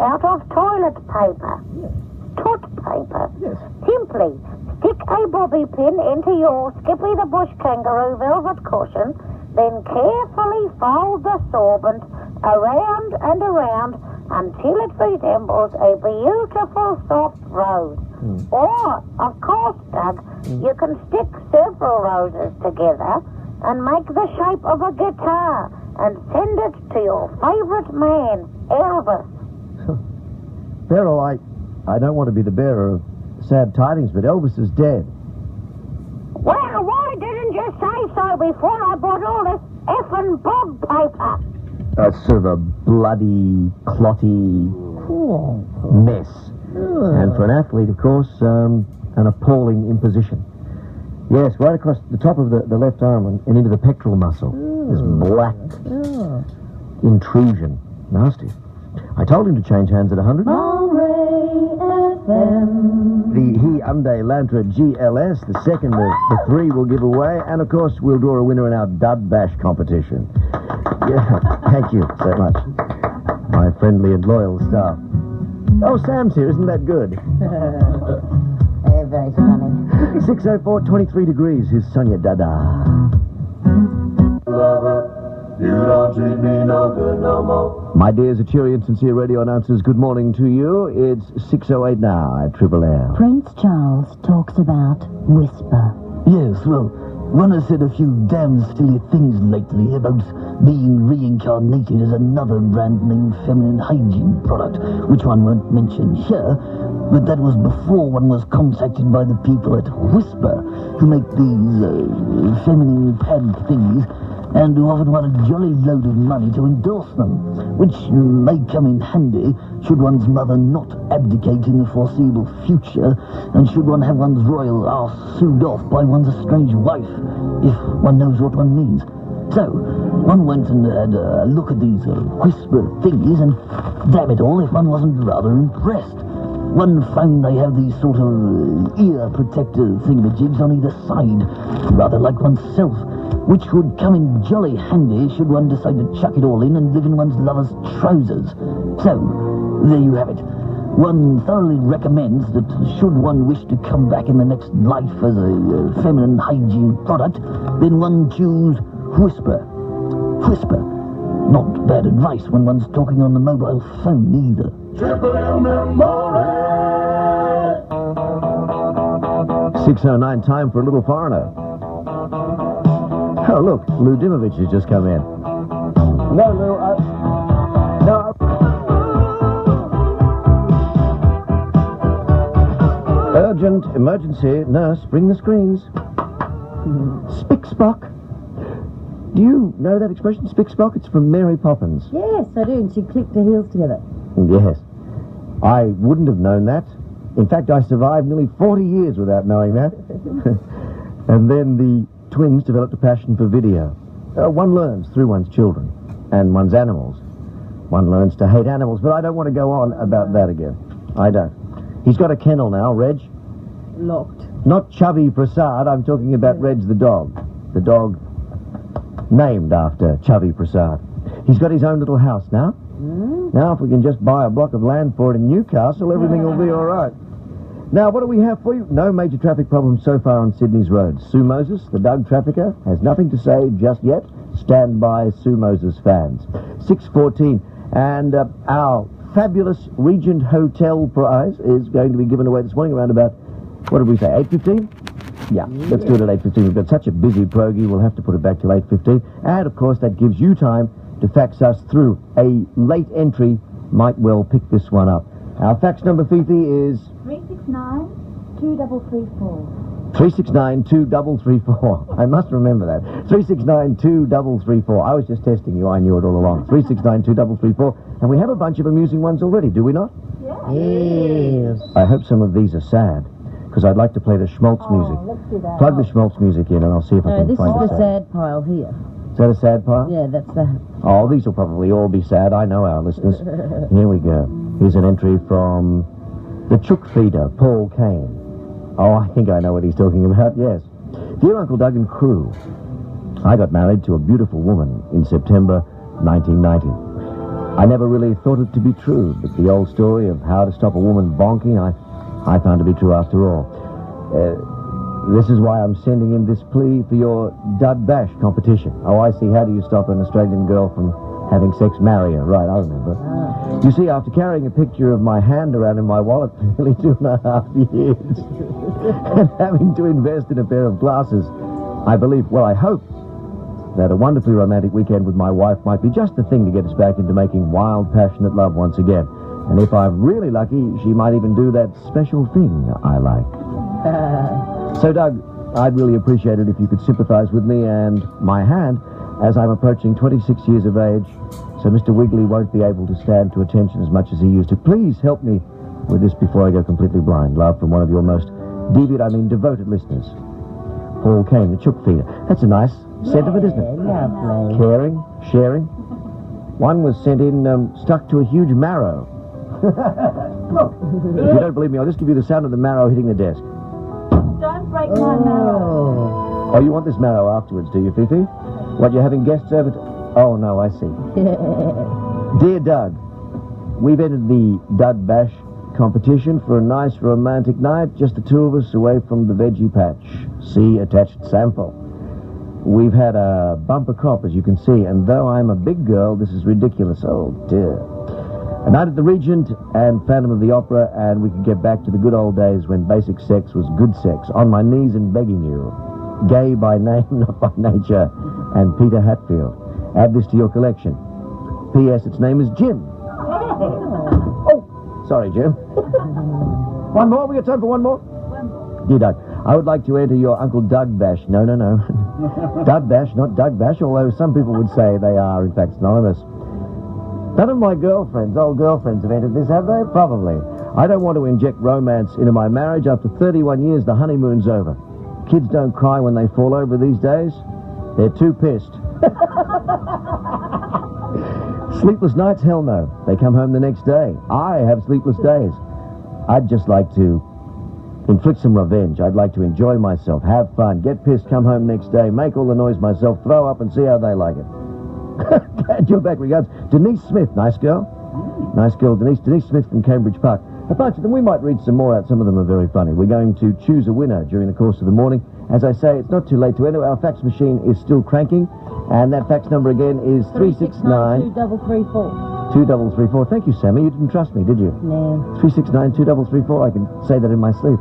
out of toilet paper. Yes. Toot paper. Yes. Simply stick a bobby pin into your Skippy the Bush kangaroo velvet cushion, then carefully fold the sorbent around and around until it resembles a beautiful soft rose. Or, of course, Doug, you can stick several roses together and make the shape of a guitar and send it to your favourite man, Elvis. Beryl, I don't want to be the bearer of sad tidings, but Elvis is dead. Well, why didn't you say so before I bought all this effing bog paper? That's sort of a bloody, clotty mess. And for an athlete, of course, an appalling imposition. Yes, right across the top of the left arm and into the pectoral muscle. This black intrusion. Nasty. I told him to change hands at 100. Mulray FM. The Hyundai Elantra GLS, the second of the three we'll give away. And, of course, we'll draw a winner in our Dud Bash competition. Yeah, thank you so much, my friendly and loyal staff. Oh, Sam's here. Isn't that good? Very funny. 604, 23 degrees. Here's Sonia Dada. You don't treat me no good no more. My dears, a cheery and sincere radio announcers, good morning to you. It's 6:08 now at Triple L. Prince Charles talks about Whisper. Yes, well, one has said a few damn silly things lately about being reincarnated as another brand name feminine hygiene product, which one won't mention here, but that was before one was contacted by the people at Whisper, who make these feminine pad things, and who often want a jolly load of money to endorse them, which may come in handy should one's mother not abdicate in the foreseeable future, and should one have one's royal arse sued off by one's estranged wife, if one knows what one means. So, one went and had a look at these Whisper thingies, and damn it all, if one wasn't rather impressed. One found they have these sort of ear protector thingamajigs on either side, rather like oneself, which would come in jolly handy should one decide to chuck it all in and live in one's lover's trousers. So, there you have it. One thoroughly recommends that should one wish to come back in the next life as a feminine hygiene product, then one choose Whisper. Whisper. Not bad advice when one's talking on the mobile phone either. Triple M Mulray. 6:09, time for a little foreigner. Oh, look, Lou Dimovich has just come in. No, Lou, no. Urgent, emergency, nurse, bring the screens. Spick-Spock. Do you know that expression, Spick-Spock? It's from Mary Poppins. Yes, I do, and she clicked her heels together. Yes. I wouldn't have known that. In fact, I survived nearly 40 years without knowing that. And then the twins developed a passion for video. One learns through one's children and one's animals. One learns to hate animals, but I don't want to go on about that again. I don't. He's got a kennel now, Reg. Locked. Not Chubby Prasad, I'm talking about Reg the dog. The dog named after Chubby Prasad. He's got his own little house now. Now, if we can just buy a block of land for it in Newcastle, everything will be all right. Now, what do we have for you? No major traffic problems so far on Sydney's roads. Sue Moses, the Doug trafficker, has nothing to say just yet. Stand by, Sue Moses fans. 6:14, and our fabulous Regent Hotel prize is going to be given away this morning around about, what did we say, 8:15? Yeah, let's do it at 8:15. We've got such a busy progie, we'll have to put it back till 8:15. And, of course, that gives you time to fax us through. A late entry might well pick this one up. Our fax number, Fifi, is 369-2334. 369-2334. I must remember that. 369-2334. I was just testing you. I knew it all along. 369-2334. And we have a bunch of amusing ones already, do we not? Yes. I hope some of these are sad, because I'd like to play the Schmaltz music. Let's do that. Plug the Schmaltz music in, and I'll see if I No, can this find is it the sad pile here. Is that a sad part? Yeah, that's that. Oh, these will probably all be sad. I know our listeners. Here we go. Here's an entry from the Chook Feeder, Paul Kane. Oh, I think I know what he's talking about, yes. Dear Uncle Doug and crew, I got married to a beautiful woman in September 1990. I never really thought it to be true, but the old story of how to stop a woman bonking, I found to be true after all. This is why I'm sending in this plea for your Dud Bash competition. Oh, I see. How do you stop an Australian girl from having sex? Marry her. Right, I remember. You see, after carrying a picture of my hand around in my wallet for nearly 2.5 years and having to invest in a pair of glasses, I believe, well, I hope, that a wonderfully romantic weekend with my wife might be just the thing to get us back into making wild, passionate love once again. And if I'm really lucky, she might even do that special thing I like. So, Doug, I'd really appreciate it if you could sympathize with me and my hand as I'm approaching 26 years of age, so Mr. Wiggly won't be able to stand to attention as much as he used to. Please help me with this before I go completely blind. Love from one of your most devoted listeners. Paul Kane, the chook feeder. That's a nice sentiment, isn't it? Lovely. Caring, sharing. One was sent in stuck to a huge marrow. Look, if you don't believe me, I'll just give you the sound of the marrow hitting the desk. Don't break my marrow. Oh, you want this marrow afterwards, do you, Fifi? What, you're having guests over to... Oh, no, I see. Dear Doug, we've entered the Dud Bash competition for a nice romantic night, just the two of us away from the veggie patch. See attached sample. We've had a bumper crop, as you can see, and though I'm a big girl, this is ridiculous. Oh, dear. A night at the Regent and Phantom of the Opera, and we could get back to the good old days when basic sex was good sex. On my knees and begging you. Gay by name, not by nature. And Peter Hatfield. Add this to your collection. P.S. Its name is Jim. Oh, sorry, Jim. One more? We got time for one more? Dear Doug, I would like to enter your Uncle Doug Bash. No. Dud Bash, not Doug Bash, although some people would say they are, in fact, synonymous. None of my old girlfriends have entered this, have they? Probably. I don't want to inject romance into my marriage. After 31 years, the honeymoon's over. Kids don't cry when they fall over these days. They're too pissed. Sleepless nights? Hell no. They come home the next day. I have sleepless days. I'd just like to inflict some revenge. I'd like to enjoy myself, have fun, get pissed, come home next day, make all the noise myself, throw up and see how they like it. Glad you're back. Regards, Denise Smith. Nice girl. Nice girl, Denise. Denise Smith from Cambridge Park. A bunch of them. We might read some more out. Some of them are very funny. We're going to choose a winner during the course of the morning. As I say, it's not too late to enter. Our fax machine is still cranking. And that fax number again is 369-2334. 2334. Thank you, Sammy. You didn't trust me, did you? No. 369-2334. I can say that in my sleep.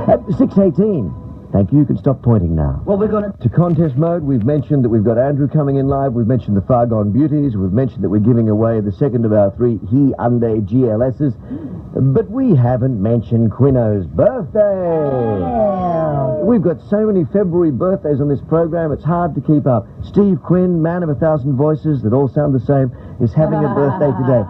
At 6:18. Thank you. You can stop pointing now. Well, we're going To contest mode, we've mentioned that we've got Andrew coming in live. We've mentioned the Far Gone Beauties. We've mentioned that we're giving away the second of our 3 Hyundai GLSs. But we haven't mentioned Quinos' birthday. Yeah. We've got so many February birthdays on this program, it's hard to keep up. Steve Quinn, man of 1,000 voices that all sound the same, is having a birthday today.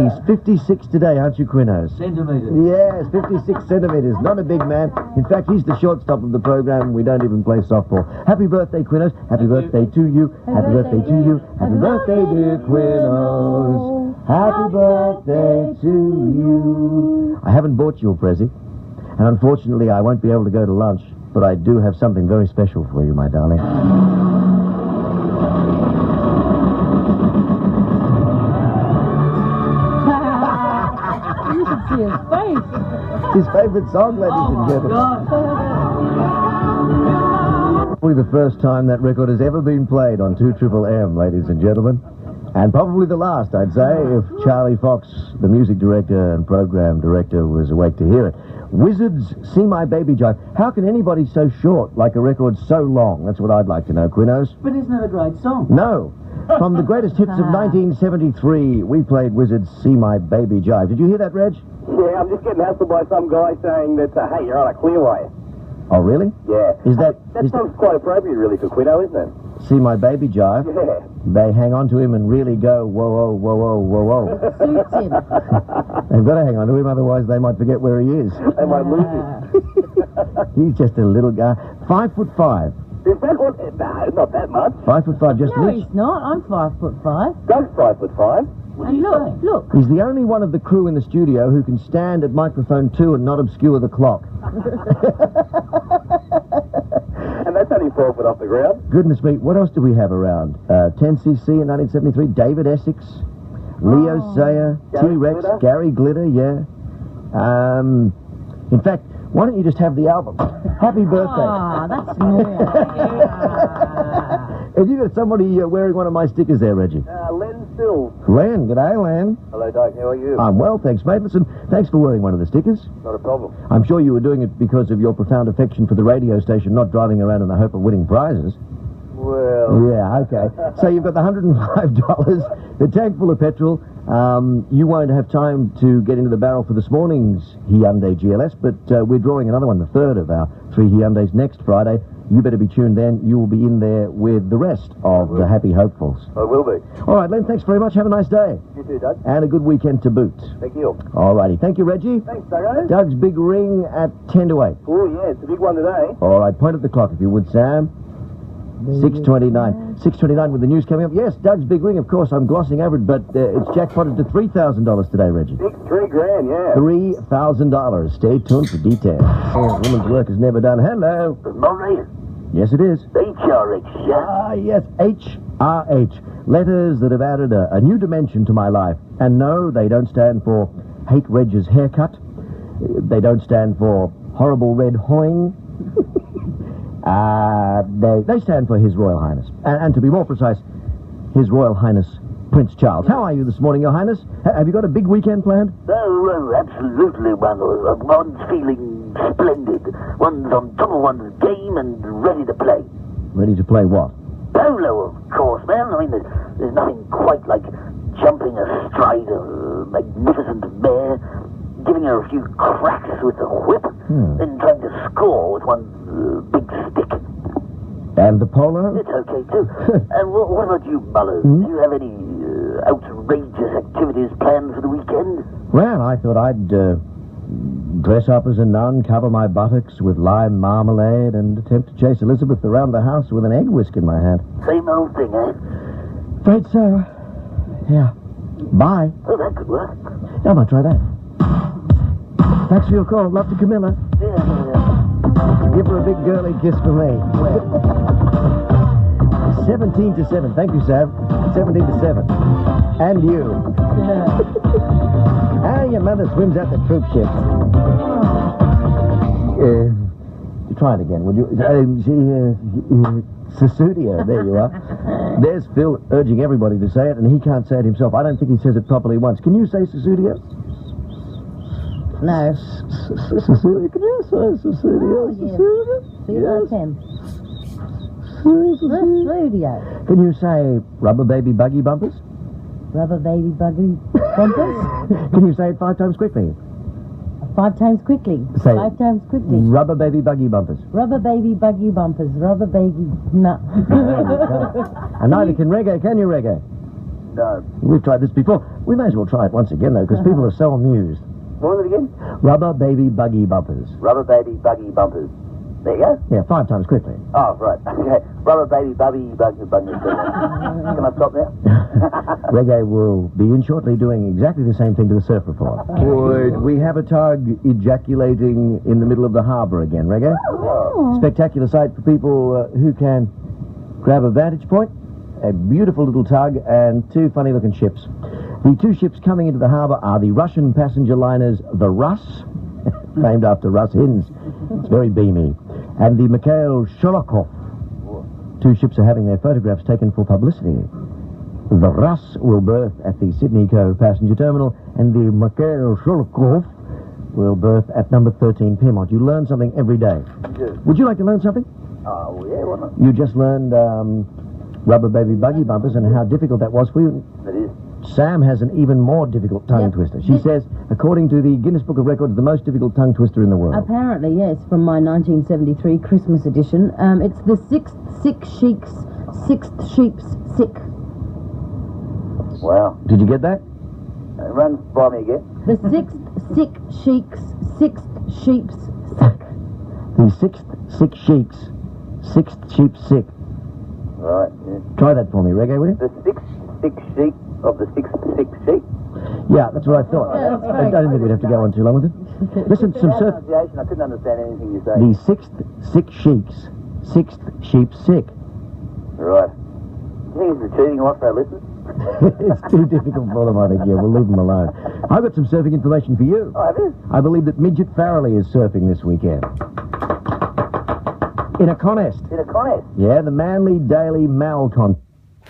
He's 56 today, aren't you, Quinos? Centimetres. Yes, 56 centimetres. Not a big man. In fact, he's the shortstop of the program. We don't even play softball. Happy birthday, Quinos. Happy birthday to you. Happy birthday to you. Happy birthday, dear Quinos. Happy birthday to you. I haven't bought you a present, and unfortunately, I won't be able to go to lunch, but I do have something very special for you, my darling. You should see his face. His favourite song, ladies and gentlemen. Probably the first time that record has ever been played on 2MMM, ladies and gentlemen. And probably the last, I'd say, if Charlie Fox, the music director and program director, was awake to hear it. Wizards, See My Baby Jive. How can anybody so short like a record so long? That's what I'd like to know, Quinos. But isn't it a great song? No. From the greatest hits of 1973, we played Wizards, See My Baby Jive. Did you hear that, Reg? Yeah, I'm just getting hassled by some guy saying that, hey, you're on a clearway. Oh, really? Yeah. Is that... That song's quite appropriate, really, for Quino, isn't it? See My Baby Jive? Yeah. They hang on to him and really go, whoa, whoa, whoa, whoa, whoa, whoa. Suits him. They've got to hang on to him, otherwise they might forget where he is. They might lose it. He's just a little guy. 5'5". Is that what? No, not that much. 5'5", just No, an inch. he's not. I'm 5'5". Doug's 5'5". And look. He's the only one of the crew in the studio who can stand at microphone 2 and not obscure the clock. And that's only 4 foot off the ground. Goodness me, what else do we have around? 10cc in 1973, David Essex. Leo Sayer, Gary T-Rex, Glitter. Gary Glitter, yeah. In fact, why don't you just have the album? Happy birthday. Ah, that's naughty. Have you got somebody wearing one of my stickers there, Reggie? Len Sills. Len, g'day, Len. Hello, Doug. How are you? I'm well, thanks, mate. Listen, thanks for wearing one of the stickers. Not a problem. I'm sure you were doing it because of your profound affection for the radio station, not driving around in the hope of winning prizes. Well, Yeah, okay. So you've got the $105, the tank full of petrol. You won't have time to get into the barrel for this morning's Hyundai GLS, but we're drawing another one, the third of our 3 Hyundais next Friday. You better be tuned then. You will be in there with the rest of the happy hopefuls. I will be. All right, Len, thanks very much. Have a nice day. You too, Doug. And a good weekend to boot. Thank you. All righty. Thank you, Reggie. Thanks, Doug. Doug's big ring at 10 to 8. Oh, yeah, it's a big one today. All right, point at the clock if you would, Sam. 6:29. 6:29 with the news coming up. Yes, Doug's big ring, of course. I'm glossing over it, but it's jackpotted to $3,000 today, Reggie. Big $3,000, yeah. $3,000. Stay tuned for details. Woman's work is never done. Hello. Mulray, Yes, it is. HRH, yeah? Ah, yes, HRH. Letters that have added a new dimension to my life. And no, they don't stand for Hate Reg's haircut. They don't stand for Horrible Red Hoing. They stand for His Royal Highness. And to be more precise, His Royal Highness Prince Charles. How are you this morning, Your Highness? Have you got a big weekend planned? Oh, absolutely, Ronald. One's feeling splendid. One's on top of one's game and ready to play. Ready to play what? Polo, of course, man. I mean, there's nothing quite like jumping astride a magnificent mare, giving her a few cracks with the whip, then trying to score with one big stick. And the polo? It's okay, too. And what about you, Muller? Do you have any outrageous activities planned for the weekend? Well, I thought I'd dress up as a nun, cover my buttocks with lime marmalade, and attempt to chase Elizabeth around the house with an egg whisk in my hand. Same old thing, eh? Afraid so. Yeah. Bye. Oh, that could work. I might try that. Thanks for your call. Love to Camilla. Yeah. Give her a big girly kiss for me. 17 to 7. Thank you, Sam. 17 to 7. And you. And your mother swims out the troop ship. Try it again, would you? Susudio. There you are. There's Phil urging everybody to say it, and he can't say it himself. I don't think he says it properly once. Can you say Susudio? No. Susudio. Can you say Susudio? Susudio? Yes. Studio. Can you say rubber baby buggy bumpers? Rubber baby buggy bumpers. Can you say it 5 times quickly? 5 times quickly. Say 5 times quickly. Rubber baby buggy bumpers. Rubber baby buggy bumpers. Rubber baby nut. And neither can reggae, can you, reggae? No. We've tried this before. We may as well try it once again, though, because people are so amused. What was it again? Rubber baby buggy bumpers. Rubber baby buggy bumpers. There you go. Yeah, 5 times quickly. Oh, right. Okay. Rubber baby buggy bumpers. Can I stop now? Reggae will be in shortly doing exactly the same thing to the surf report. Would we have a tug ejaculating in the middle of the harbour again, Reggae? Oh. Spectacular sight for people who can grab a vantage point. A beautiful little tug and 2 funny-looking ships. The 2 ships coming into the harbour are the Russian passenger liners, the Rus, named after Russ Hinds. It's very beamy. And the Mikhail Sholokov. 2 ships are having their photographs taken for publicity. The Rus will berth at the Sydney Cove passenger terminal, and the Mikhail Sholokov will berth at number 13 Piermont. You learn something every day. Yes. Would you like to learn something? Oh, yeah, why not? You just learned rubber baby buggy bumpers and how difficult that was for you. It is. Sam has an even more difficult tongue twister. She says, according to the Guinness Book of Records, the most difficult tongue twister in the world. Apparently, yes, from my 1973 Christmas edition. It's the sixth sheep's sick. Wow. Did you get that? Run by me again. The sixth sheep's sick. The 6th sick sheep's 6th sheep sick. Right, yeah. Try that for me, Reggae, will you? The 6th sick sheep of the 6th sick sheep. Yeah, that's what I thought. Yeah, that's I don't think we'd have to go on too long with it. Listen, some surf... Pronunciation, I couldn't understand anything you say. The 6th sick sheep's 6th sheep sick. Right. Do you think it's a cheating lot for our listeners? It's too difficult for them, I think. Yeah, we'll leave them alone. I've got some surfing information for you. Oh, have you? I believe that Midget Farrelly is surfing this weekend. In a contest. In a contest? Yeah, the Manly Daily Mal Contest.